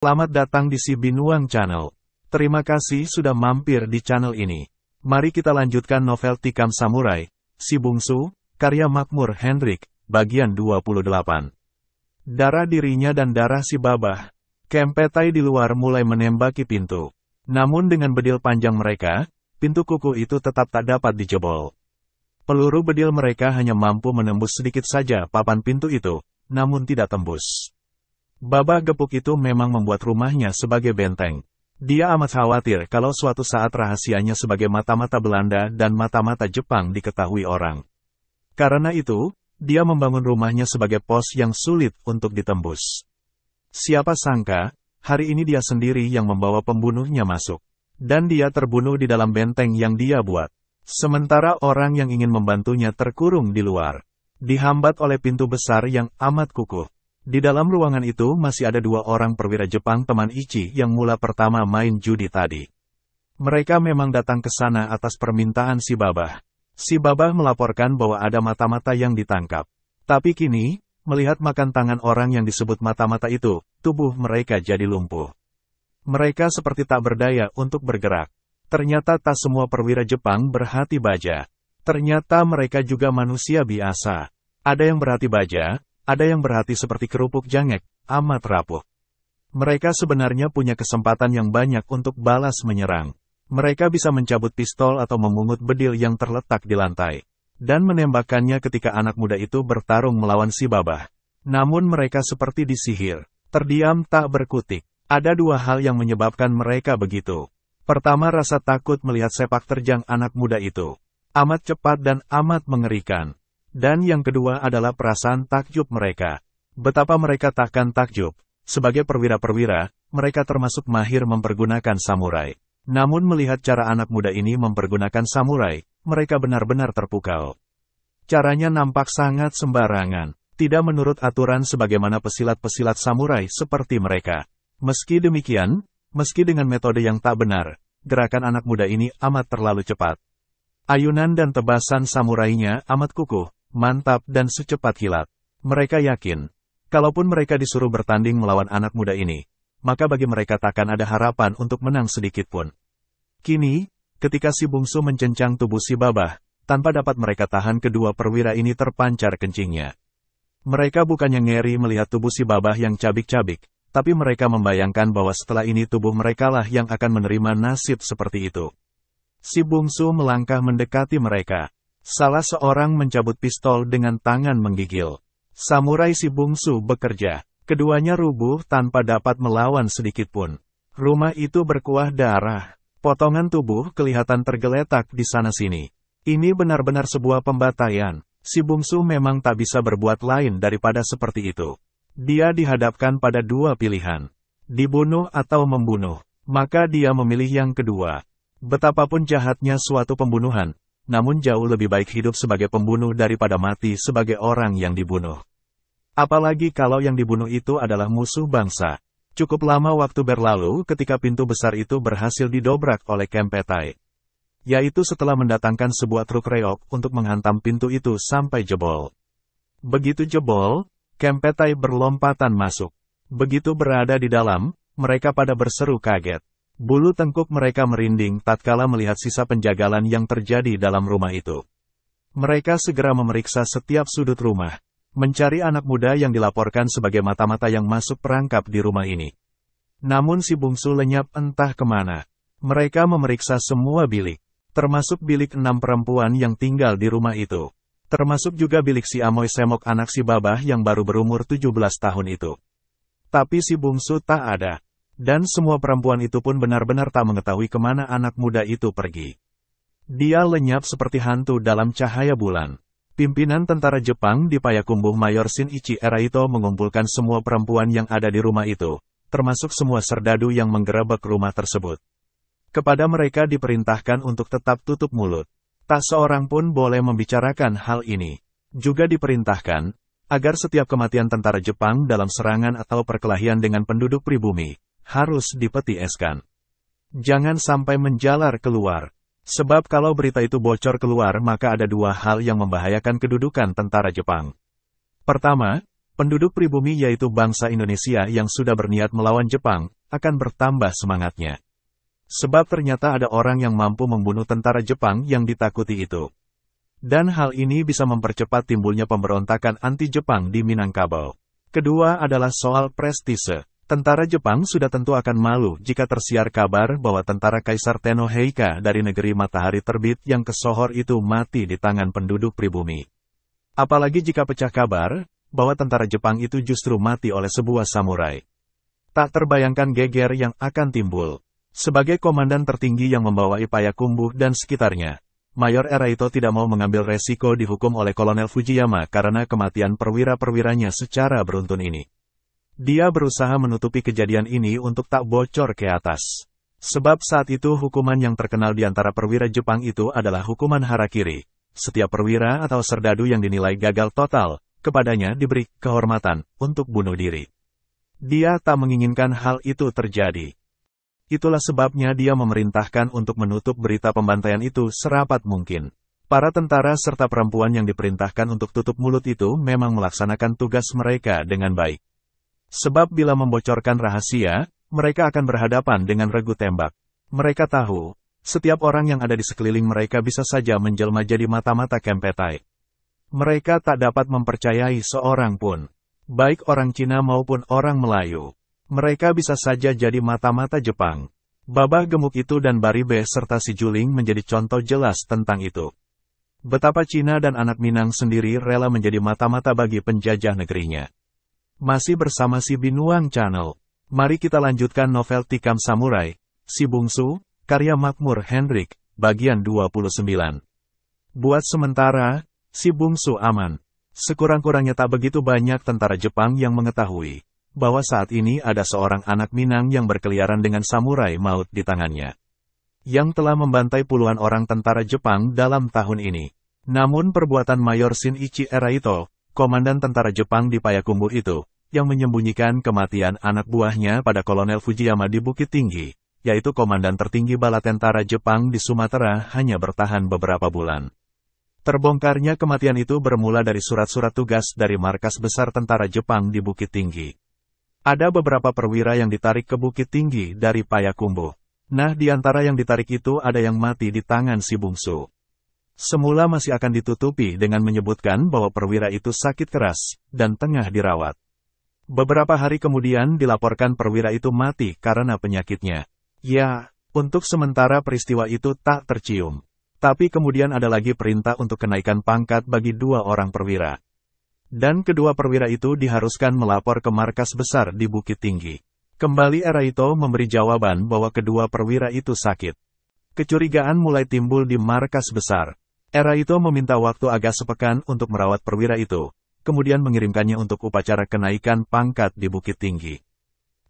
Selamat datang di Si Binuang Channel. Terima kasih sudah mampir di channel ini. Mari kita lanjutkan novel Tikam Samurai, Si Bungsu, karya Makmur Hendrik, bagian 28. Darah dirinya dan darah si Babah. Kempetai di luar mulai menembaki pintu. Namun dengan bedil panjang mereka, pintu kuku itu tetap tak dapat dijebol. Peluru bedil mereka hanya mampu menembus sedikit saja papan pintu itu, namun tidak tembus. Babah gepuk itu memang membuat rumahnya sebagai benteng. Dia amat khawatir kalau suatu saat rahasianya sebagai mata-mata Belanda dan mata-mata Jepang diketahui orang. Karena itu, dia membangun rumahnya sebagai pos yang sulit untuk ditembus. Siapa sangka, hari ini dia sendiri yang membawa pembunuhnya masuk. Dan dia terbunuh di dalam benteng yang dia buat. Sementara orang yang ingin membantunya terkurung di luar. Dihambat oleh pintu besar yang amat kukuh. Di dalam ruangan itu masih ada dua orang perwira Jepang teman Ichi yang mula pertama main judi tadi. Mereka memang datang ke sana atas permintaan si Babah. Si Babah melaporkan bahwa ada mata-mata yang ditangkap. Tapi kini, melihat makan tangan orang yang disebut mata-mata itu, tubuh mereka jadi lumpuh. Mereka seperti tak berdaya untuk bergerak. Ternyata tak semua perwira Jepang berhati baja. Ternyata mereka juga manusia biasa. Ada yang berhati baja, ada yang berhati seperti kerupuk jangek, amat rapuh. Mereka sebenarnya punya kesempatan yang banyak untuk balas menyerang. Mereka bisa mencabut pistol atau memungut bedil yang terletak di lantai. Dan menembakkannya ketika anak muda itu bertarung melawan si Babah. Namun mereka seperti disihir. Terdiam tak berkutik. Ada dua hal yang menyebabkan mereka begitu. Pertama, rasa takut melihat sepak terjang anak muda itu. Amat cepat dan amat mengerikan. Dan yang kedua adalah perasaan takjub mereka. Betapa mereka takkan takjub. Sebagai perwira-perwira, mereka termasuk mahir mempergunakan samurai. Namun melihat cara anak muda ini mempergunakan samurai, mereka benar-benar terpukau. Caranya nampak sangat sembarangan. Tidak menurut aturan sebagaimana pesilat-pesilat samurai seperti mereka. Meski demikian, meski dengan metode yang tak benar, gerakan anak muda ini amat terlalu cepat. Ayunan dan tebasan samurainya amat kukuh, mantap dan secepat kilat. Mereka yakin, kalaupun mereka disuruh bertanding melawan anak muda ini, maka bagi mereka takkan ada harapan untuk menang sedikit pun. Kini, ketika si bungsu mencencang tubuh si Babah, tanpa dapat mereka tahan kedua perwira ini terpancar kencingnya. Mereka bukannya ngeri melihat tubuh si Babah yang cabik-cabik, tapi mereka membayangkan bahwa setelah ini tubuh merekalah yang akan menerima nasib seperti itu. Si bungsu melangkah mendekati mereka. Salah seorang mencabut pistol dengan tangan menggigil. Samurai si bungsu bekerja. Keduanya rubuh tanpa dapat melawan sedikit pun. Rumah itu berkuah darah. Potongan tubuh kelihatan tergeletak di sana-sini. Ini benar-benar sebuah pembantaian. Si bungsu memang tak bisa berbuat lain daripada seperti itu. Dia dihadapkan pada dua pilihan. Dibunuh atau membunuh. Maka dia memilih yang kedua. Betapapun jahatnya suatu pembunuhan, namun jauh lebih baik hidup sebagai pembunuh daripada mati sebagai orang yang dibunuh. Apalagi kalau yang dibunuh itu adalah musuh bangsa. Cukup lama waktu berlalu ketika pintu besar itu berhasil didobrak oleh Kempetai. Yaitu setelah mendatangkan sebuah truk reok untuk menghantam pintu itu sampai jebol. Begitu jebol, Kempetai berlompatan masuk. Begitu berada di dalam, mereka pada berseru kaget. Bulu tengkuk mereka merinding tatkala melihat sisa penjagalan yang terjadi dalam rumah itu. Mereka segera memeriksa setiap sudut rumah, mencari anak muda yang dilaporkan sebagai mata-mata yang masuk perangkap di rumah ini. Namun si bungsu lenyap entah kemana. Mereka memeriksa semua bilik, termasuk bilik 6 perempuan yang tinggal di rumah itu. Termasuk juga bilik si Amoy Semok anak si Babah yang baru berumur 17 tahun itu. Tapi si bungsu tak ada. Dan semua perempuan itu pun benar-benar tak mengetahui kemana anak muda itu pergi. Dia lenyap seperti hantu dalam cahaya bulan. Pimpinan tentara Jepang di Payakumbuh Mayor Shinichi Eraito mengumpulkan semua perempuan yang ada di rumah itu, termasuk semua serdadu yang menggerebek rumah tersebut. Kepada mereka diperintahkan untuk tetap tutup mulut. Tak seorang pun boleh membicarakan hal ini. Juga diperintahkan, agar setiap kematian tentara Jepang dalam serangan atau perkelahian dengan penduduk pribumi, harus dipetieskan. Jangan sampai menjalar keluar. Sebab kalau berita itu bocor keluar maka ada dua hal yang membahayakan kedudukan tentara Jepang. Pertama, penduduk pribumi yaitu bangsa Indonesia yang sudah berniat melawan Jepang, akan bertambah semangatnya. Sebab ternyata ada orang yang mampu membunuh tentara Jepang yang ditakuti itu. Dan hal ini bisa mempercepat timbulnya pemberontakan anti-Jepang di Minangkabau. Kedua adalah soal prestise. Tentara Jepang sudah tentu akan malu jika tersiar kabar bahwa tentara Kaisar Tenno Heika dari negeri matahari terbit yang kesohor itu mati di tangan penduduk pribumi. Apalagi jika pecah kabar bahwa tentara Jepang itu justru mati oleh sebuah samurai. Tak terbayangkan geger yang akan timbul. Sebagai komandan tertinggi yang membawai Payakumbuh dan sekitarnya, Mayor Eraito tidak mau mengambil resiko dihukum oleh Kolonel Fujiyama karena kematian perwira-perwiranya secara beruntun ini. Dia berusaha menutupi kejadian ini untuk tak bocor ke atas. Sebab saat itu hukuman yang terkenal di antara perwira Jepang itu adalah hukuman harakiri. Setiap perwira atau serdadu yang dinilai gagal total, kepadanya diberi kehormatan untuk bunuh diri. Dia tak menginginkan hal itu terjadi. Itulah sebabnya dia memerintahkan untuk menutup berita pembantaian itu serapat mungkin. Para tentara serta perempuan yang diperintahkan untuk tutup mulut itu memang melaksanakan tugas mereka dengan baik. Sebab bila membocorkan rahasia, mereka akan berhadapan dengan regu tembak. Mereka tahu, setiap orang yang ada di sekeliling mereka bisa saja menjelma jadi mata-mata Kempetai. Mereka tak dapat mempercayai seorang pun, baik orang Cina maupun orang Melayu. Mereka bisa saja jadi mata-mata Jepang. Babah Gemuk itu dan Baribe serta si Juling menjadi contoh jelas tentang itu. Betapa Cina dan anak Minang sendiri rela menjadi mata-mata bagi penjajah negerinya. Masih bersama si Binuang Channel. Mari kita lanjutkan novel Tikam Samurai, Si Bungsu, karya Makmur Hendrik, bagian 29. Buat sementara, Si Bungsu aman. Sekurang-kurangnya tak begitu banyak tentara Jepang yang mengetahui bahwa saat ini ada seorang anak Minang yang berkeliaran dengan samurai maut di tangannya, yang telah membantai puluhan orang tentara Jepang dalam tahun ini. Namun perbuatan Mayor Shinichi Eraito, komandan tentara Jepang di Payakumbuh itu, yang menyembunyikan kematian anak buahnya pada Kolonel Fujiyama di Bukit Tinggi, yaitu komandan tertinggi bala tentara Jepang di Sumatera, hanya bertahan beberapa bulan. Terbongkarnya kematian itu bermula dari surat-surat tugas dari markas besar tentara Jepang di Bukit Tinggi. Ada beberapa perwira yang ditarik ke Bukit Tinggi dari Payakumbuh. Nah, di antara yang ditarik itu ada yang mati di tangan si Bungsu. Semula masih akan ditutupi dengan menyebutkan bahwa perwira itu sakit keras dan tengah dirawat. Beberapa hari kemudian dilaporkan perwira itu mati karena penyakitnya. Ya, untuk sementara peristiwa itu tak tercium. Tapi kemudian ada lagi perintah untuk kenaikan pangkat bagi 2 orang perwira. Dan kedua perwira itu diharuskan melapor ke markas besar di Bukit Tinggi. Kembali Eraito memberi jawaban bahwa kedua perwira itu sakit. Kecurigaan mulai timbul di markas besar. Eraito meminta waktu agak sepekan untuk merawat perwira itu, kemudian mengirimkannya untuk upacara kenaikan pangkat di Bukit Tinggi.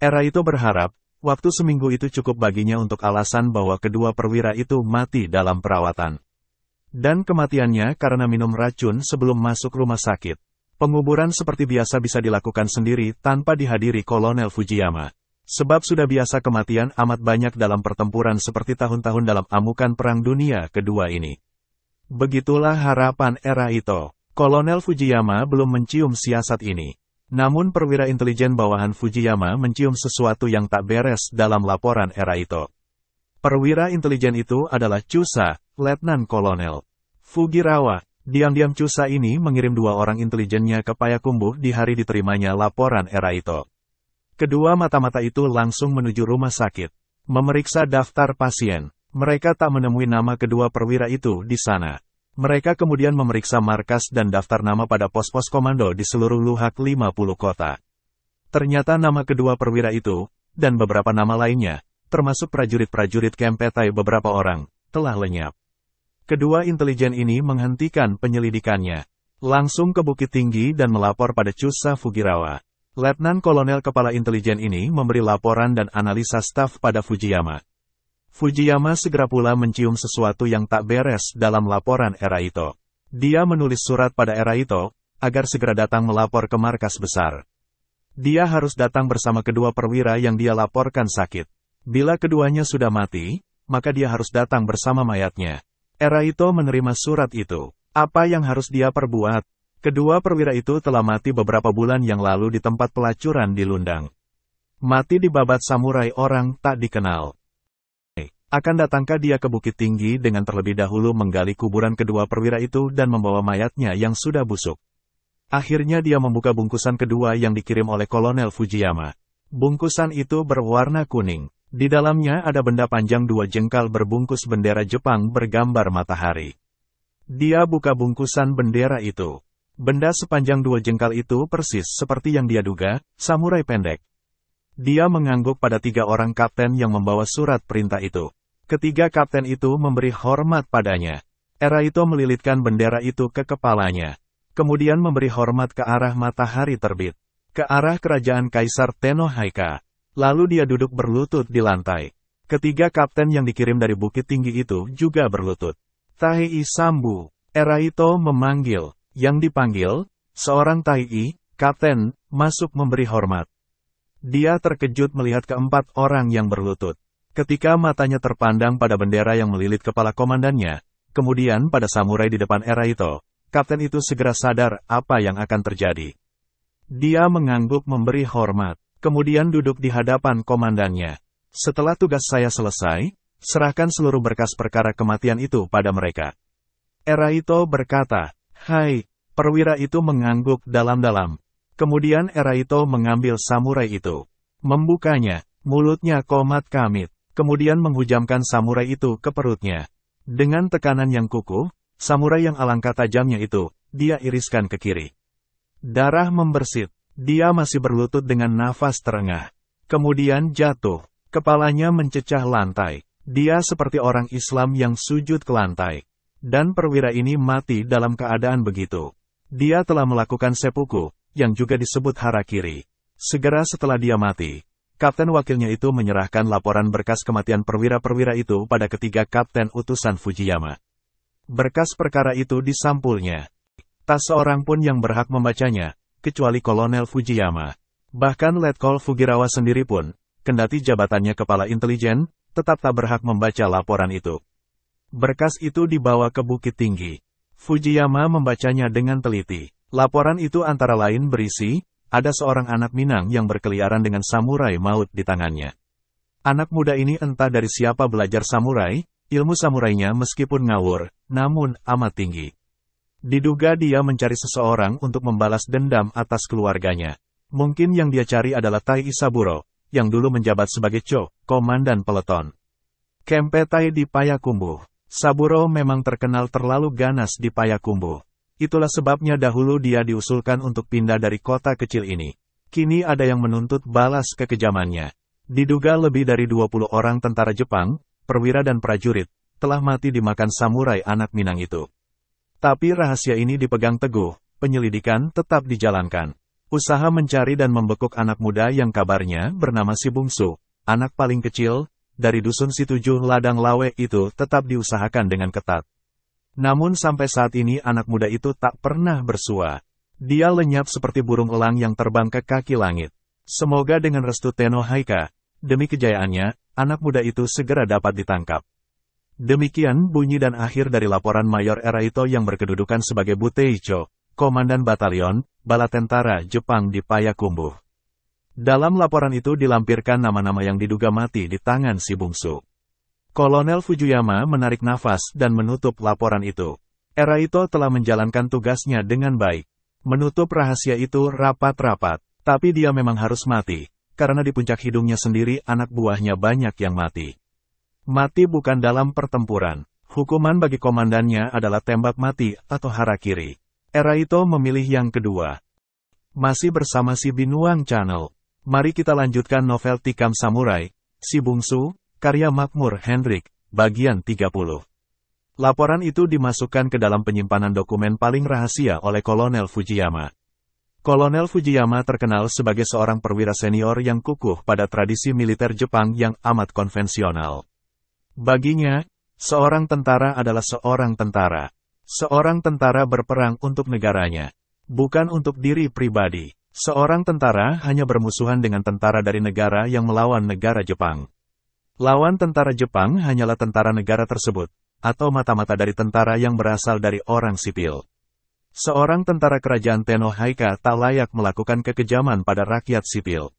Eraito berharap, waktu seminggu itu cukup baginya untuk alasan bahwa kedua perwira itu mati dalam perawatan. Dan kematiannya karena minum racun sebelum masuk rumah sakit. Penguburan seperti biasa bisa dilakukan sendiri tanpa dihadiri Kolonel Fujiyama. Sebab sudah biasa kematian amat banyak dalam pertempuran seperti tahun-tahun dalam amukan Perang Dunia Kedua ini. Begitulah harapan Eraito. Kolonel Fujiyama belum mencium siasat ini. Namun perwira intelijen bawahan Fujiyama mencium sesuatu yang tak beres dalam laporan Eraito. Perwira intelijen itu adalah Chusa, Letnan Kolonel Fugirawa. Diam-diam Chusa ini mengirim 2 orang intelijennya ke Payakumbuh di hari diterimanya laporan Eraito. Kedua mata-mata itu langsung menuju rumah sakit, memeriksa daftar pasien. Mereka tak menemui nama kedua perwira itu di sana. Mereka kemudian memeriksa markas dan daftar nama pada pos-pos komando di seluruh Luhak 50 kota. Ternyata nama kedua perwira itu, dan beberapa nama lainnya, termasuk prajurit-prajurit Kempetai beberapa orang, telah lenyap. Kedua intelijen ini menghentikan penyelidikannya. Langsung ke Bukit Tinggi dan melapor pada Chusa Fugirawa. Letnan Kolonel Kepala Intelijen ini memberi laporan dan analisa staf pada Fujiyama. Fujiyama segera pula mencium sesuatu yang tak beres dalam laporan Eraito. Dia menulis surat pada Eraito, agar segera datang melapor ke markas besar. Dia harus datang bersama kedua perwira yang dia laporkan sakit. Bila keduanya sudah mati, maka dia harus datang bersama mayatnya. Eraito menerima surat itu. Apa yang harus dia perbuat? Kedua perwira itu telah mati beberapa bulan yang lalu di tempat pelacuran di Lundang. Mati di babat samurai orang tak dikenal. Akan datangkah dia ke Bukit Tinggi dengan terlebih dahulu menggali kuburan kedua perwira itu dan membawa mayatnya yang sudah busuk. Akhirnya dia membuka bungkusan kedua yang dikirim oleh Kolonel Fujiyama. Bungkusan itu berwarna kuning. Di dalamnya ada benda panjang 2 jengkal berbungkus bendera Jepang bergambar matahari. Dia buka bungkusan bendera itu. Benda sepanjang 2 jengkal itu persis seperti yang dia duga, samurai pendek. Dia mengangguk pada 3 orang kapten yang membawa surat perintah itu. Ketiga kapten itu memberi hormat padanya. Eraito melilitkan bendera itu ke kepalanya. Kemudian memberi hormat ke arah matahari terbit. Ke arah kerajaan Kaisar Tenohaika. Lalu dia duduk berlutut di lantai. Ketiga kapten yang dikirim dari Bukit Tinggi itu juga berlutut. Taihei Sambu. Eraito memanggil. Yang dipanggil, seorang Taihei, kapten, masuk memberi hormat. Dia terkejut melihat keempat orang yang berlutut. Ketika matanya terpandang pada bendera yang melilit kepala komandannya, kemudian pada samurai di depan Eraito, kapten itu segera sadar apa yang akan terjadi. Dia mengangguk memberi hormat, kemudian duduk di hadapan komandannya. Setelah tugas saya selesai, serahkan seluruh berkas perkara kematian itu pada mereka. Eraito berkata, "Hai." Perwira itu mengangguk dalam-dalam. Kemudian Eraito mengambil samurai itu. Membukanya, mulutnya komat kamit. Kemudian menghujamkan samurai itu ke perutnya. Dengan tekanan yang kukuh, samurai yang alangkah tajamnya itu, dia iriskan ke kiri. Darah membersit. Dia masih berlutut dengan nafas terengah. Kemudian jatuh. Kepalanya mencecah lantai. Dia seperti orang Islam yang sujud ke lantai. Dan perwira ini mati dalam keadaan begitu. Dia telah melakukan seppuku, yang juga disebut harakiri. Segera setelah dia mati, kapten wakilnya itu menyerahkan laporan berkas kematian perwira-perwira itu pada ketiga kapten utusan Fujiyama. Berkas perkara itu disampulnya. Tak seorang pun yang berhak membacanya, kecuali Kolonel Fujiyama. Bahkan Letkol Fugirawa sendiri pun, kendati jabatannya kepala intelijen, tetap tak berhak membaca laporan itu. Berkas itu dibawa ke Bukit Tinggi. Fujiyama membacanya dengan teliti. Laporan itu antara lain berisi, ada seorang anak Minang yang berkeliaran dengan samurai maut di tangannya. Anak muda ini entah dari siapa belajar samurai, ilmu samurainya meskipun ngawur, namun amat tinggi. Diduga dia mencari seseorang untuk membalas dendam atas keluarganya. Mungkin yang dia cari adalah Taihei Saburo, yang dulu menjabat sebagai komandan peleton Kempetai di Payakumbuh. Saburo memang terkenal terlalu ganas di Payakumbuh. Itulah sebabnya dahulu dia diusulkan untuk pindah dari kota kecil ini. Kini ada yang menuntut balas kekejamannya. Diduga lebih dari 20 orang tentara Jepang, perwira dan prajurit, telah mati dimakan samurai anak Minang itu. Tapi rahasia ini dipegang teguh, penyelidikan tetap dijalankan. Usaha mencari dan membekuk anak muda yang kabarnya bernama si Bungsu, anak paling kecil, dari dusun si 7 ladang lawe itu tetap diusahakan dengan ketat. Namun sampai saat ini anak muda itu tak pernah bersua. Dia lenyap seperti burung elang yang terbang ke kaki langit. Semoga dengan restu Tenohaika, demi kejayaannya, anak muda itu segera dapat ditangkap. Demikian bunyi dan akhir dari laporan Mayor Eraito yang berkedudukan sebagai Buteicho, Komandan Batalion, Bala Tentara Jepang di Payakumbuh. Dalam laporan itu dilampirkan nama-nama yang diduga mati di tangan si Bungsu. Kolonel Fujiyama menarik nafas dan menutup laporan itu. Eraito telah menjalankan tugasnya dengan baik. Menutup rahasia itu rapat-rapat, tapi dia memang harus mati, karena di puncak hidungnya sendiri anak buahnya banyak yang mati. Mati bukan dalam pertempuran. Hukuman bagi komandannya adalah tembak mati atau harakiri. Eraito memilih yang kedua. Masih bersama si Binuang Channel. Mari kita lanjutkan novel Tikam Samurai, Si Bungsu, karya Makmur Hendrik, bagian 30. Laporan itu dimasukkan ke dalam penyimpanan dokumen paling rahasia oleh Kolonel Fujiyama. Kolonel Fujiyama terkenal sebagai seorang perwira senior yang kukuh pada tradisi militer Jepang yang amat konvensional. Baginya, seorang tentara adalah seorang tentara. Seorang tentara berperang untuk negaranya, bukan untuk diri pribadi. Seorang tentara hanya bermusuhan dengan tentara dari negara yang melawan negara Jepang. Lawan tentara Jepang hanyalah tentara negara tersebut, atau mata-mata dari tentara yang berasal dari orang sipil. Seorang tentara kerajaan Tenohaika tak layak melakukan kekejaman pada rakyat sipil.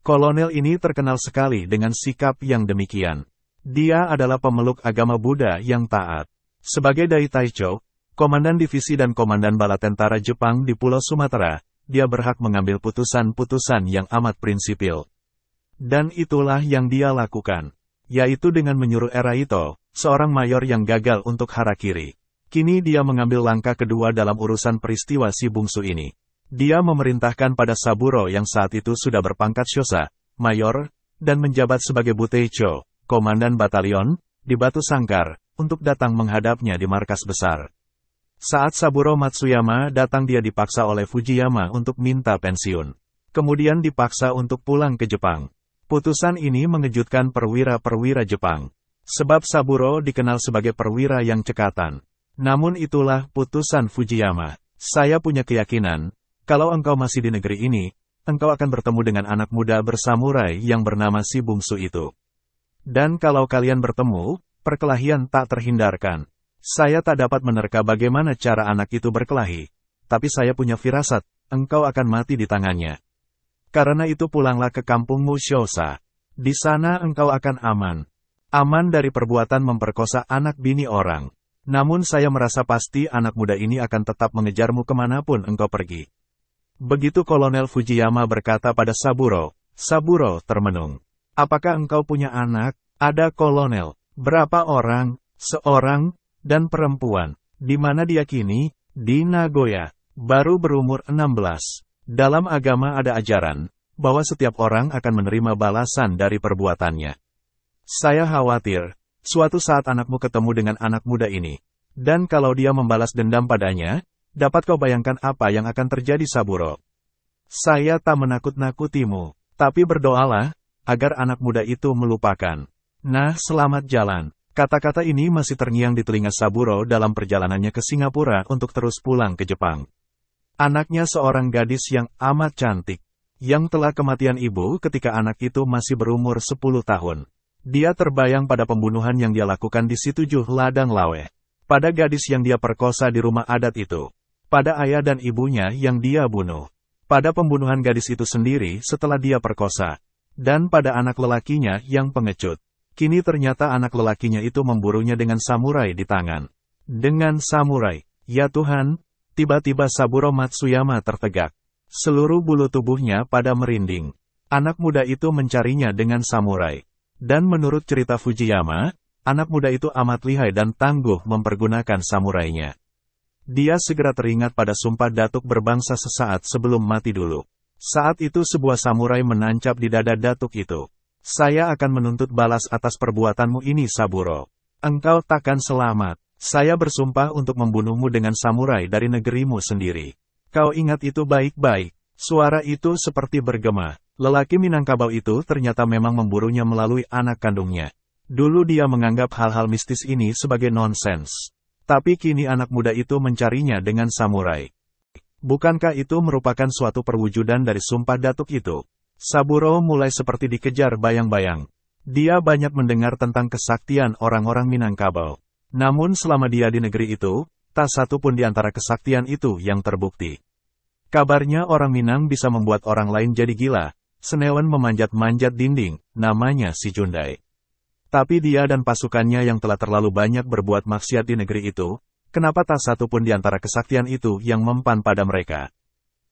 Kolonel ini terkenal sekali dengan sikap yang demikian. Dia adalah pemeluk agama Buddha yang taat. Sebagai Dai Taicho, komandan divisi dan komandan bala tentara Jepang di Pulau Sumatera, dia berhak mengambil putusan-putusan yang amat prinsipil. Dan itulah yang dia lakukan, yaitu dengan menyuruh Eraito, seorang mayor yang gagal untuk harakiri. Kini dia mengambil langkah kedua dalam urusan peristiwa si bungsu ini. Dia memerintahkan pada Saburo yang saat itu sudah berpangkat Shosa, mayor, dan menjabat sebagai Buteicho, komandan batalion, di Batu Sangkar, untuk datang menghadapnya di markas besar. Saat Saburo Matsuyama datang, dia dipaksa oleh Fujiyama untuk minta pensiun. Kemudian dipaksa untuk pulang ke Jepang. Putusan ini mengejutkan perwira-perwira Jepang. Sebab Saburo dikenal sebagai perwira yang cekatan. Namun itulah putusan Fujiyama. Saya punya keyakinan, kalau engkau masih di negeri ini, engkau akan bertemu dengan anak muda bersamurai yang bernama si bungsu itu. Dan kalau kalian bertemu, perkelahian tak terhindarkan. Saya tak dapat menerka bagaimana cara anak itu berkelahi, tapi saya punya firasat, engkau akan mati di tangannya. Karena itu pulanglah ke kampungmu Shosa. Di sana engkau akan aman. Aman dari perbuatan memperkosa anak bini orang. Namun saya merasa pasti anak muda ini akan tetap mengejarmu kemanapun engkau pergi. Begitu Kolonel Fujiyama berkata pada Saburo, Saburo termenung. Apakah engkau punya anak? Ada Kolonel. Berapa orang? Seorang, dan perempuan. Di mana dia kini? Di Nagoya. Baru berumur 16. Dalam agama ada ajaran, bahwa setiap orang akan menerima balasan dari perbuatannya. Saya khawatir, suatu saat anakmu ketemu dengan anak muda ini. Dan kalau dia membalas dendam padanya, dapat kau bayangkan apa yang akan terjadi Saburo. Saya tak menakut-nakutimu, tapi berdoalah, agar anak muda itu melupakan. Nah, selamat jalan. Kata-kata ini masih terngiang di telinga Saburo dalam perjalanannya ke Singapura untuk terus pulang ke Jepang. Anaknya seorang gadis yang amat cantik, yang telah kematian ibu ketika anak itu masih berumur 10 tahun. Dia terbayang pada pembunuhan yang dia lakukan di Si-7 Ladang Lawe. Pada gadis yang dia perkosa di rumah adat itu. Pada ayah dan ibunya yang dia bunuh. Pada pembunuhan gadis itu sendiri setelah dia perkosa. Dan pada anak lelakinya yang pengecut. Kini ternyata anak lelakinya itu memburunya dengan samurai di tangan. Dengan samurai, ya Tuhan, tiba-tiba Saburo Matsuyama tertegak. Seluruh bulu tubuhnya pada merinding. Anak muda itu mencarinya dengan samurai. Dan menurut cerita Fujiyama, anak muda itu amat lihai dan tangguh mempergunakan samurainya. Dia segera teringat pada sumpah datuk berbangsa sesaat sebelum mati dulu. Saat itu sebuah samurai menancap di dada datuk itu. Saya akan menuntut balas atas perbuatanmu ini Saburo. Engkau takkan selamat. Saya bersumpah untuk membunuhmu dengan samurai dari negerimu sendiri. Kau ingat itu baik-baik. Suara itu seperti bergema. Lelaki Minangkabau itu ternyata memang memburunya melalui anak kandungnya. Dulu dia menganggap hal-hal mistis ini sebagai nonsens. Tapi kini anak muda itu mencarinya dengan samurai. Bukankah itu merupakan suatu perwujudan dari sumpah datuk itu? Saburo mulai seperti dikejar bayang-bayang. Dia banyak mendengar tentang kesaktian orang-orang Minangkabau. Namun selama dia di negeri itu, tak satu pun di antara kesaktian itu yang terbukti. Kabarnya orang Minang bisa membuat orang lain jadi gila. Senewan memanjat-manjat dinding, namanya si Jundai. Tapi dia dan pasukannya yang telah terlalu banyak berbuat maksiat di negeri itu, kenapa tak satu pun di antara kesaktian itu yang mempan pada mereka?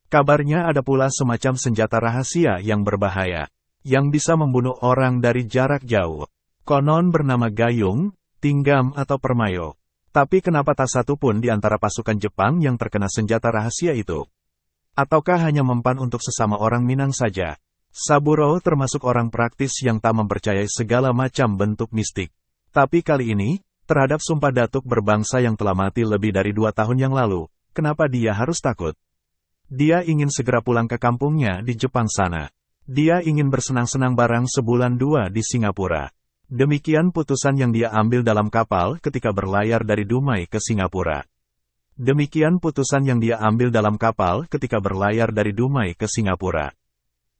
Kabarnya ada pula semacam senjata rahasia yang berbahaya, yang bisa membunuh orang dari jarak jauh. Konon bernama Gayung, Tinggam atau Permayo. Tapi kenapa tak satu pun di antara pasukan Jepang yang terkena senjata rahasia itu? Ataukah hanya mempan untuk sesama orang Minang saja? Saburo termasuk orang praktis yang tak mempercayai segala macam bentuk mistik. Tapi kali ini, terhadap sumpah datuk berbangsa yang telah mati lebih dari 2 tahun yang lalu, kenapa dia harus takut? Dia ingin segera pulang ke kampungnya di Jepang sana. Dia ingin bersenang-senang barang sebulan 2 di Singapura. Demikian putusan yang dia ambil dalam kapal ketika berlayar dari Dumai ke Singapura. Demikian putusan yang dia ambil dalam kapal ketika berlayar dari Dumai ke Singapura.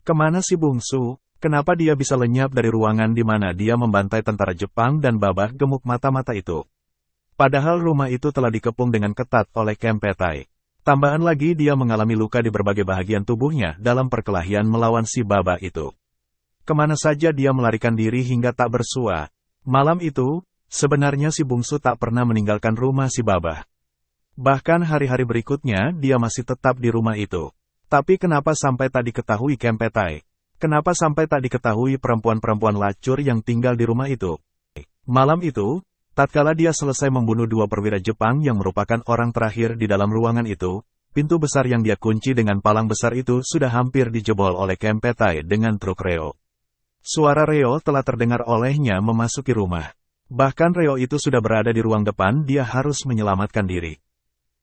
Kemana si bungsu? Kenapa dia bisa lenyap dari ruangan di mana dia membantai tentara Jepang dan babah gemuk mata-mata itu? Padahal rumah itu telah dikepung dengan ketat oleh Kempetai. Tambahan lagi dia mengalami luka di berbagai bagian tubuhnya dalam perkelahian melawan si Baba itu. Kemana saja dia melarikan diri hingga tak bersua. Malam itu, sebenarnya si bungsu tak pernah meninggalkan rumah si Baba. Bahkan hari-hari berikutnya dia masih tetap di rumah itu. Tapi kenapa sampai tak diketahui Kempetai? Kenapa sampai tak diketahui perempuan-perempuan lacur yang tinggal di rumah itu? Malam itu, tatkala dia selesai membunuh 2 perwira Jepang yang merupakan orang terakhir di dalam ruangan itu, pintu besar yang dia kunci dengan palang besar itu sudah hampir dijebol oleh Kempetai dengan truk Reo. Suara Reo telah terdengar olehnya memasuki rumah. Bahkan Reo itu sudah berada di ruang depan, dia harus menyelamatkan diri.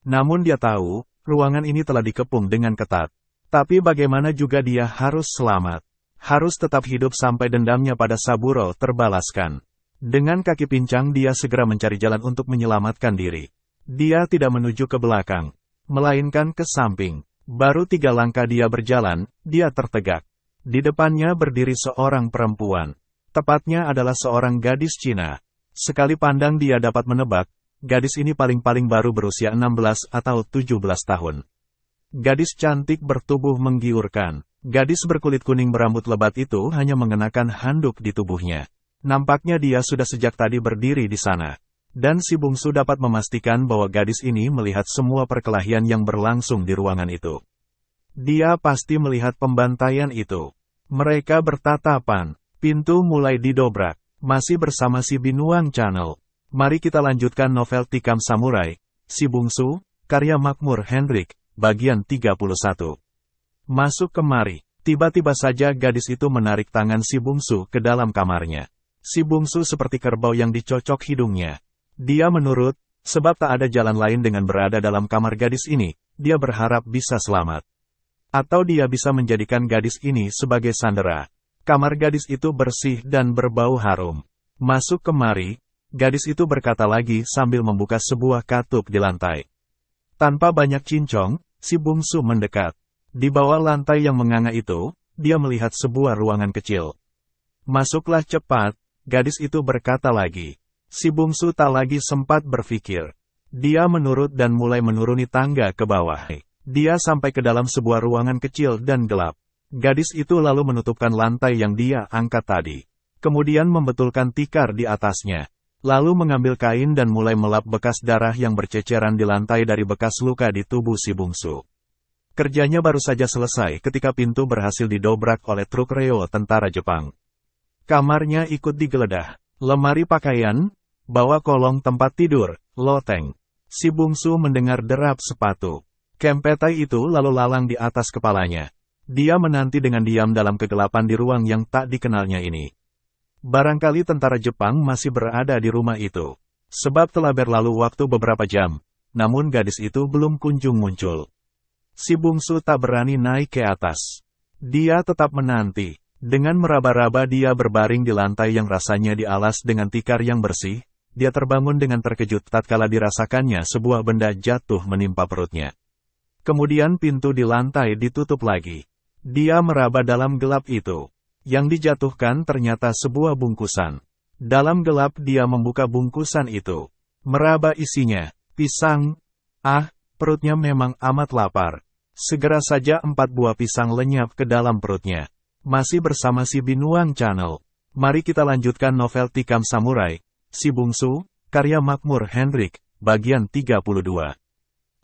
Namun dia tahu, ruangan ini telah dikepung dengan ketat. Tapi bagaimana juga dia harus selamat. Harus tetap hidup sampai dendamnya pada Saburo terbalaskan. Dengan kaki pincang dia segera mencari jalan untuk menyelamatkan diri. Dia tidak menuju ke belakang, melainkan ke samping. Baru 3 langkah dia berjalan, dia tertegak. Di depannya berdiri seorang perempuan. Tepatnya adalah seorang gadis Cina. Sekali pandang dia dapat menebak, gadis ini paling-paling baru berusia 16 atau 17 tahun. Gadis cantik bertubuh menggiurkan. Gadis berkulit kuning berambut lebat itu hanya mengenakan handuk di tubuhnya. Nampaknya dia sudah sejak tadi berdiri di sana. Dan si bungsu dapat memastikan bahwa gadis ini melihat semua perkelahian yang berlangsung di ruangan itu. Dia pasti melihat pembantaian itu. Mereka bertatapan. Pintu mulai didobrak. Masih bersama si Binuang Channel. Mari kita lanjutkan novel Tikam Samurai, Si Bungsu, karya Makmur Hendrik, bagian 31. Masuk kemari. Tiba-tiba saja gadis itu menarik tangan si bungsu ke dalam kamarnya. Si bungsu seperti kerbau yang dicocok hidungnya. Dia menurut, sebab tak ada jalan lain dengan berada dalam kamar gadis ini, dia berharap bisa selamat. Atau dia bisa menjadikan gadis ini sebagai sandera. Kamar gadis itu bersih dan berbau harum. Masuk kemari, gadis itu berkata lagi sambil membuka sebuah katup di lantai. Tanpa banyak cincong, si bungsu mendekat. Di bawah lantai yang menganga itu, dia melihat sebuah ruangan kecil. Masuklah cepat. Gadis itu berkata lagi. Si bungsu tak lagi sempat berpikir. Dia menurut dan mulai menuruni tangga ke bawah. Dia sampai ke dalam sebuah ruangan kecil dan gelap. Gadis itu lalu menutupkan lantai yang dia angkat tadi. Kemudian membetulkan tikar di atasnya. Lalu mengambil kain dan mulai melap bekas darah yang berceceran di lantai dari bekas luka di tubuh si bungsu. Kerjanya baru saja selesai ketika pintu berhasil didobrak oleh truk Reo tentara Jepang. Kamarnya ikut digeledah. Lemari pakaian, bawa kolong tempat tidur, loteng. Si bungsu mendengar derap sepatu. Kempetai itu lalu lalang di atas kepalanya. Dia menanti dengan diam dalam kegelapan di ruang yang tak dikenalnya ini. Barangkali tentara Jepang masih berada di rumah itu. Sebab telah berlalu waktu beberapa jam, namun gadis itu belum kunjung muncul. Si bungsu tak berani naik ke atas. Dia tetap menanti. Dengan meraba-raba dia berbaring di lantai yang rasanya dialas dengan tikar yang bersih, dia terbangun dengan terkejut tatkala dirasakannya sebuah benda jatuh menimpa perutnya. Kemudian pintu di lantai ditutup lagi. Dia meraba dalam gelap itu. Yang dijatuhkan ternyata sebuah bungkusan. Dalam gelap dia membuka bungkusan itu. Meraba isinya, pisang. Perutnya memang amat lapar. Segera saja 4 buah pisang lenyap ke dalam perutnya. Masih bersama si Binuang Channel. Mari kita lanjutkan novel Tikam Samurai, Si Bungsu, karya Makmur Hendrik, bagian 32.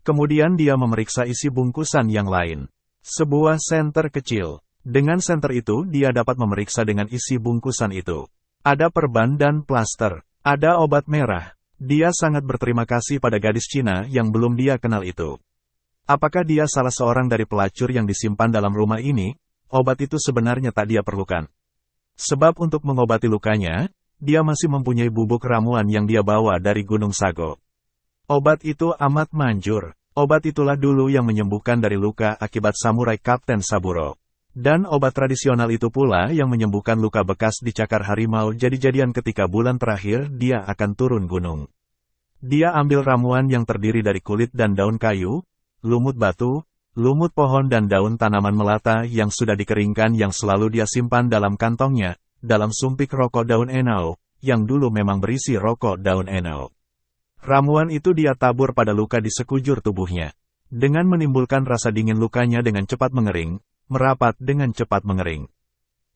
Kemudian dia memeriksa isi bungkusan yang lain. Sebuah senter kecil. Dengan senter itu dia dapat memeriksa dengan isi bungkusan itu. Ada perban dan plaster. Ada obat merah. Dia sangat berterima kasih pada gadis Cina yang belum dia kenal itu. Apakah dia salah seorang dari pelacur yang disimpan dalam rumah ini? Obat itu sebenarnya tak dia perlukan. Sebab untuk mengobati lukanya, dia masih mempunyai bubuk ramuan yang dia bawa dari Gunung Sago. Obat itu amat manjur. Obat itulah dulu yang menyembuhkan dari luka akibat samurai Kapten Saburo. Dan obat tradisional itu pula yang menyembuhkan luka bekas dicakar harimau jadi-jadian ketika bulan terakhir dia akan turun gunung. Dia ambil ramuan yang terdiri dari kulit dan daun kayu, lumut batu, lumut pohon dan daun tanaman melata yang sudah dikeringkan yang selalu dia simpan dalam kantongnya, dalam sumpik rokok daun enao, yang dulu memang berisi rokok daun enao. Ramuan itu dia tabur pada luka di sekujur tubuhnya. Dengan menimbulkan rasa dingin, lukanya dengan cepat mengering, merapat dengan cepat mengering.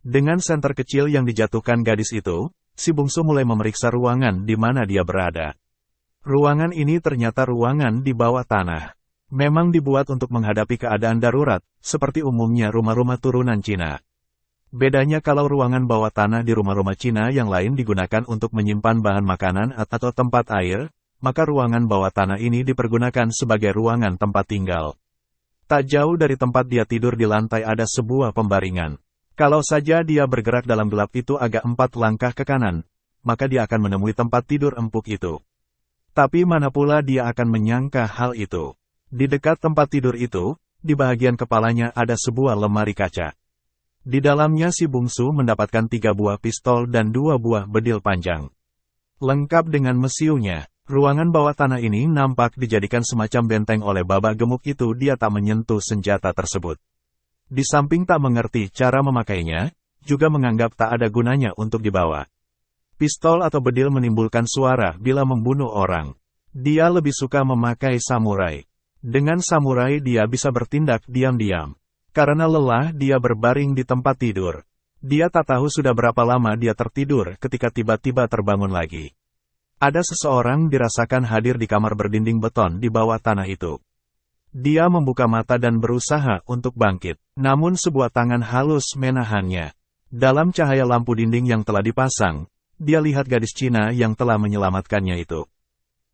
Dengan senter kecil yang dijatuhkan gadis itu, si bungsu mulai memeriksa ruangan di mana dia berada. Ruangan ini ternyata ruangan di bawah tanah. Memang dibuat untuk menghadapi keadaan darurat, seperti umumnya rumah-rumah turunan Cina. Bedanya kalau ruangan bawah tanah di rumah-rumah Cina yang lain digunakan untuk menyimpan bahan makanan atau tempat air, maka ruangan bawah tanah ini dipergunakan sebagai ruangan tempat tinggal. Tak jauh dari tempat dia tidur di lantai ada sebuah pembaringan. Kalau saja dia bergerak dalam gelap itu agak 4 langkah ke kanan, maka dia akan menemui tempat tidur empuk itu. Tapi mana pula dia akan menyangka hal itu. Di dekat tempat tidur itu, di bagian kepalanya ada sebuah lemari kaca. Di dalamnya si bungsu mendapatkan 3 buah pistol dan 2 buah bedil panjang. Lengkap dengan mesiunya, ruangan bawah tanah ini nampak dijadikan semacam benteng oleh babak gemuk itu. Dia tak menyentuh senjata tersebut. Di samping tak mengerti cara memakainya, juga menganggap tak ada gunanya untuk dibawa. Pistol atau bedil menimbulkan suara bila membunuh orang. Dia lebih suka memakai samurai. Dengan samurai dia bisa bertindak diam-diam. Karena lelah dia berbaring di tempat tidur. Dia tak tahu sudah berapa lama dia tertidur ketika tiba-tiba terbangun lagi. Ada seseorang dirasakan hadir di kamar berdinding beton di bawah tanah itu. Dia membuka mata dan berusaha untuk bangkit. Namun sebuah tangan halus menahannya. Dalam cahaya lampu dinding yang telah dipasang, dia lihat gadis Cina yang telah menyelamatkannya itu.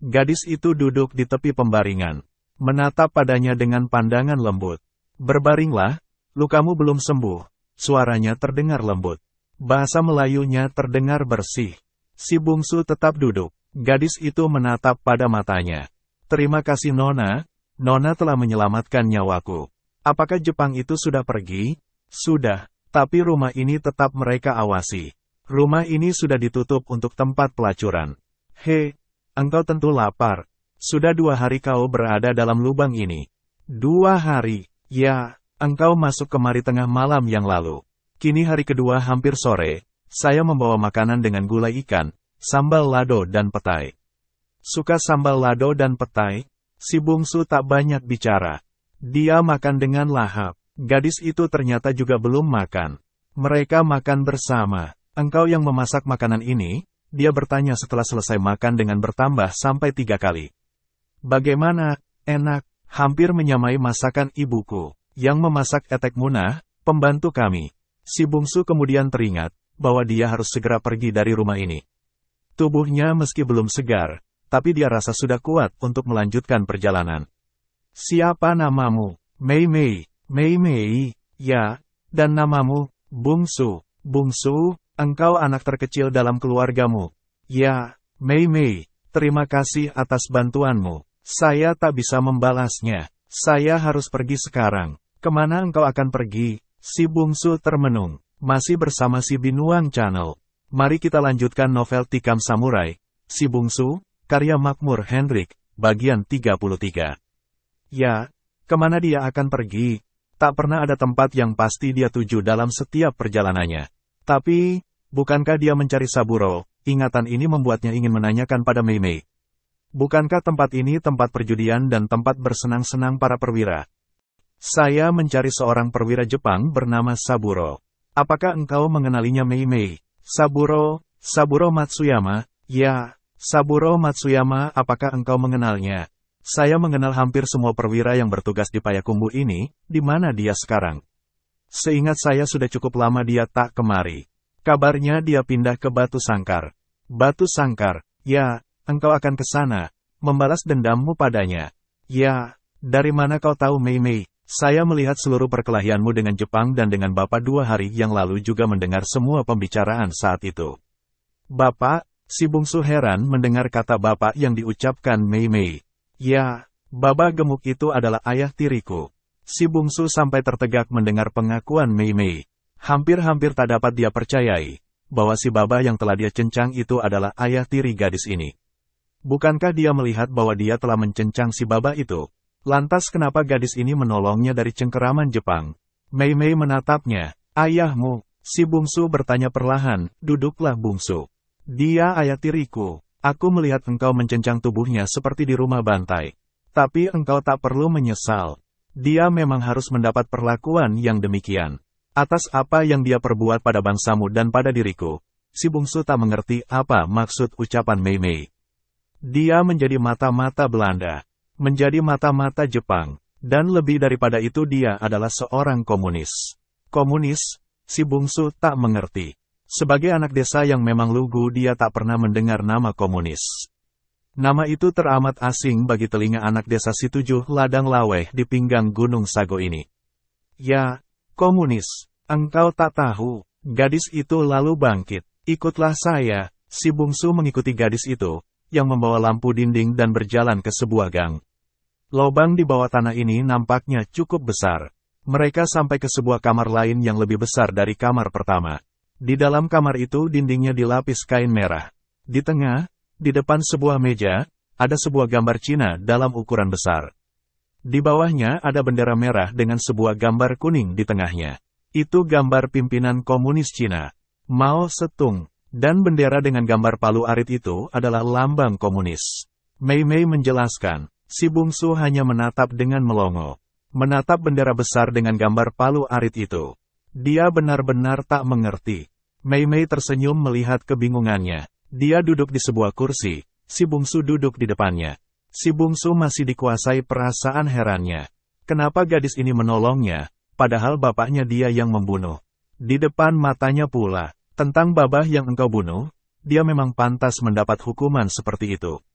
Gadis itu duduk di tepi pembaringan, menatap padanya dengan pandangan lembut. "Berbaringlah, lukamu belum sembuh," suaranya terdengar lembut. Bahasa Melayunya terdengar bersih. Si bungsu tetap duduk. Gadis itu menatap pada matanya. "Terima kasih Nona, Nona telah menyelamatkan nyawaku." "Apakah Jepang itu sudah pergi?" "Sudah, tapi rumah ini tetap mereka awasi. Rumah ini sudah ditutup untuk tempat pelacuran." "He, engkau tentu lapar. Sudah 2 hari kau berada dalam lubang ini." "2 hari? Ya, engkau masuk kemari tengah malam yang lalu. Kini hari kedua hampir sore, saya membawa makanan dengan gulai ikan, sambal lado dan petai." Suka sambal lado dan petai? Si bungsu tak banyak bicara. Dia makan dengan lahap. Gadis itu ternyata juga belum makan. Mereka makan bersama. "Engkau yang memasak makanan ini?" dia bertanya setelah selesai makan dengan bertambah sampai 3 kali. "Bagaimana? Enak. Hampir menyamai masakan ibuku. Yang memasak Etek Munah, pembantu kami." Si bungsu kemudian teringat bahwa dia harus segera pergi dari rumah ini. Tubuhnya meski belum segar, tapi dia rasa sudah kuat untuk melanjutkan perjalanan. "Siapa namamu?" "Mei Mei." "Mei Mei, ya, dan namamu?" "Bungsu." "Bungsu, engkau anak terkecil dalam keluargamu?" "Ya, Mei Mei, terima kasih atas bantuanmu. Saya tak bisa membalasnya. Saya harus pergi sekarang." "Kemana engkau akan pergi?" Si bungsu termenung. Masih bersama si Binuang Channel. Mari kita lanjutkan novel Tikam Samurai, Si Bungsu, karya Makmur Hendrik, bagian 33. Ya, kemana dia akan pergi? Tak pernah ada tempat yang pasti dia tuju dalam setiap perjalanannya. Tapi, bukankah dia mencari Saburo? Ingatan ini membuatnya ingin menanyakan pada Mei Mei. "Bukankah tempat ini tempat perjudian dan tempat bersenang-senang para perwira?" "Saya mencari seorang perwira Jepang bernama Saburo. Apakah engkau mengenalinya Mei Mei?" "Saburo Matsuyama?" "Ya, Saburo Matsuyama, apakah engkau mengenalnya?" "Saya mengenal hampir semua perwira yang bertugas di Payakumbuh ini. Di mana dia sekarang?" "Seingat saya sudah cukup lama dia tak kemari. Kabarnya dia pindah ke Batu Sangkar." "Batu Sangkar? Ya, engkau akan ke sana, membalas dendammu padanya." "Ya, dari mana kau tahu Mei Mei?" "Saya melihat seluruh perkelahianmu dengan Jepang dan dengan Bapak 2 hari yang lalu juga mendengar semua pembicaraan saat itu." "Bapak?" Si bungsu heran mendengar kata bapak yang diucapkan Mei Mei. "Ya, babak gemuk itu adalah ayah tiriku." Si bungsu sampai tertegak mendengar pengakuan Mei Mei. Hampir-hampir tak dapat dia percayai bahwa si baba yang telah dia cencang itu adalah ayah tiri gadis ini. Bukankah dia melihat bahwa dia telah mencencang si baba itu? Lantas kenapa gadis ini menolongnya dari cengkeraman Jepang? Mei Mei menatapnya. "Ayahmu?" Si bungsu bertanya perlahan. "Duduklah bungsu. Dia ayah tiriku. Aku melihat engkau mencencang tubuhnya seperti di rumah bantai. Tapi engkau tak perlu menyesal. Dia memang harus mendapat perlakuan yang demikian. Atas apa yang dia perbuat pada bangsamu dan pada diriku, si bungsu tak mengerti apa maksud ucapan Mei Mei. Dia menjadi mata-mata Belanda, menjadi mata-mata Jepang, dan lebih daripada itu dia adalah seorang komunis. Komunis, si bungsu tak mengerti. Sebagai anak desa yang memang lugu dia tak pernah mendengar nama komunis. Nama itu teramat asing bagi telinga anak desa si 7 ladang laweh di pinggang Gunung Sago ini. Ya, komunis, engkau tak tahu. Gadis itu lalu bangkit. Ikutlah saya. Si bungsu mengikuti gadis itu, yang membawa lampu dinding dan berjalan ke sebuah gang. Lobang di bawah tanah ini nampaknya cukup besar. Mereka sampai ke sebuah kamar lain yang lebih besar dari kamar pertama. Di dalam kamar itu dindingnya dilapis kain merah. Di tengah, di depan sebuah meja, ada sebuah gambar Cina dalam ukuran besar. Di bawahnya ada bendera merah dengan sebuah gambar kuning di tengahnya. Itu gambar pimpinan komunis Cina, Mao Zedong, dan bendera dengan gambar palu arit itu adalah lambang komunis. Mei Mei menjelaskan, si bungsu hanya menatap dengan melongo. Menatap bendera besar dengan gambar palu arit itu. Dia benar-benar tak mengerti. Mei Mei tersenyum melihat kebingungannya. Dia duduk di sebuah kursi, si bungsu duduk di depannya. Si bungsu masih dikuasai perasaan herannya. Kenapa gadis ini menolongnya, padahal bapaknya dia yang membunuh. Di depan matanya pula, tentang babah yang engkau bunuh, dia memang pantas mendapat hukuman seperti itu.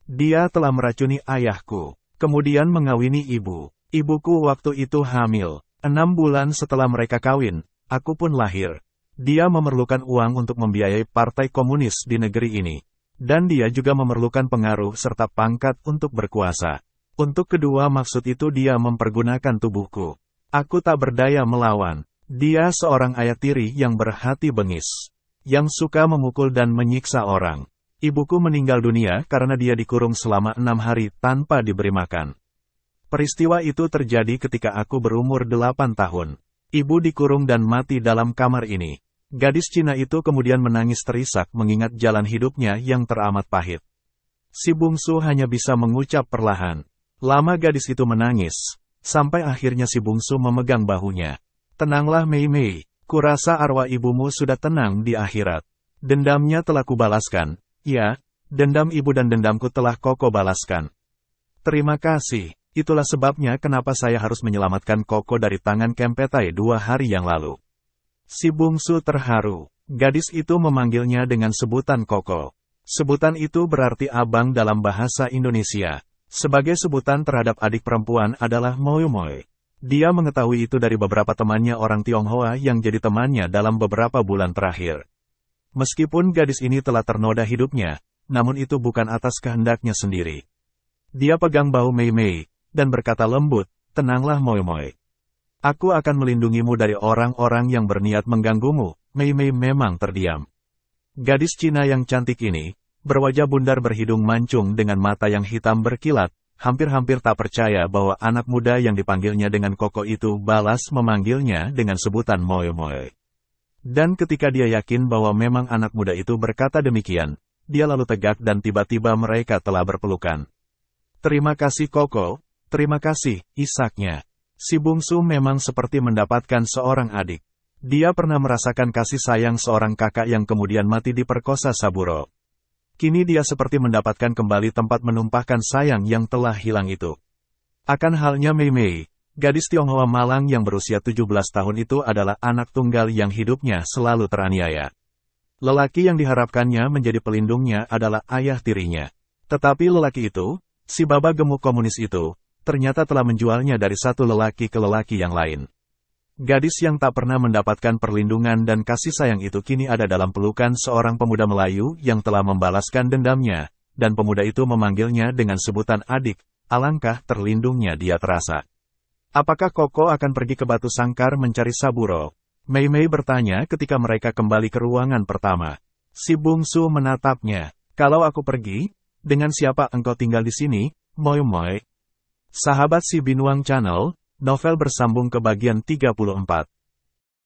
Dia telah meracuni ayahku, kemudian mengawini ibu. Ibuku waktu itu hamil. 6 bulan setelah mereka kawin, aku pun lahir. Dia memerlukan uang untuk membiayai partai komunis di negeri ini. Dan dia juga memerlukan pengaruh serta pangkat untuk berkuasa. Untuk kedua maksud itu dia mempergunakan tubuhku. Aku tak berdaya melawan. Dia seorang ayah tiri yang berhati bengis. Yang suka memukul dan menyiksa orang. Ibuku meninggal dunia karena dia dikurung selama 6 hari tanpa diberi makan. Peristiwa itu terjadi ketika aku berumur 8 tahun. Ibu dikurung dan mati dalam kamar ini. Gadis Cina itu kemudian menangis terisak mengingat jalan hidupnya yang teramat pahit. Si bungsu hanya bisa mengucap perlahan. Lama gadis itu menangis, sampai akhirnya si bungsu memegang bahunya. Tenanglah Mei Mei, kurasa arwah ibumu sudah tenang di akhirat. Dendamnya telah kubalaskan, ya, dendam ibu dan dendamku telah Koko balaskan. Terima kasih, itulah sebabnya kenapa saya harus menyelamatkan Koko dari tangan Kempetai 2 hari yang lalu. Si bungsu terharu. Gadis itu memanggilnya dengan sebutan Koko. Sebutan itu berarti abang dalam bahasa Indonesia. Sebagai sebutan terhadap adik perempuan adalah Moi Moi. Dia mengetahui itu dari beberapa temannya orang Tionghoa yang jadi temannya dalam beberapa bulan terakhir. Meskipun gadis ini telah ternoda hidupnya, namun itu bukan atas kehendaknya sendiri. Dia pegang bahu Mei Mei, dan berkata lembut, tenanglah Moi Moi. Aku akan melindungimu dari orang-orang yang berniat mengganggumu. Mei Mei memang terdiam. Gadis Cina yang cantik ini, berwajah bundar berhidung mancung dengan mata yang hitam berkilat, hampir-hampir tak percaya bahwa anak muda yang dipanggilnya dengan Koko itu balas memanggilnya dengan sebutan Moi Moi. Dan ketika dia yakin bahwa memang anak muda itu berkata demikian, dia lalu tegak dan tiba-tiba mereka telah berpelukan. Terima kasih Koko, terima kasih, isaknya. Si bungsu memang seperti mendapatkan seorang adik. Dia pernah merasakan kasih sayang seorang kakak yang kemudian mati diperkosa Saburo. Kini dia seperti mendapatkan kembali tempat menumpahkan sayang yang telah hilang itu. Akan halnya Mei Mei, gadis Tionghoa malang yang berusia 17 tahun itu adalah anak tunggal yang hidupnya selalu teraniaya. Lelaki yang diharapkannya menjadi pelindungnya adalah ayah tirinya. Tetapi lelaki itu, si baba gemuk komunis itu, ternyata telah menjualnya dari satu lelaki ke lelaki yang lain. Gadis yang tak pernah mendapatkan perlindungan dan kasih sayang itu kini ada dalam pelukan seorang pemuda Melayu yang telah membalaskan dendamnya, dan pemuda itu memanggilnya dengan sebutan adik. Alangkah terlindungnya dia terasa. Apakah Koko akan pergi ke Batu Sangkar mencari Saburo? Mei Mei bertanya ketika mereka kembali ke ruangan pertama. Si bungsu menatapnya. Kalau aku pergi, dengan siapa engkau tinggal di sini, Moi Moi? Sahabat si Binuang Channel, novel bersambung ke bagian 34.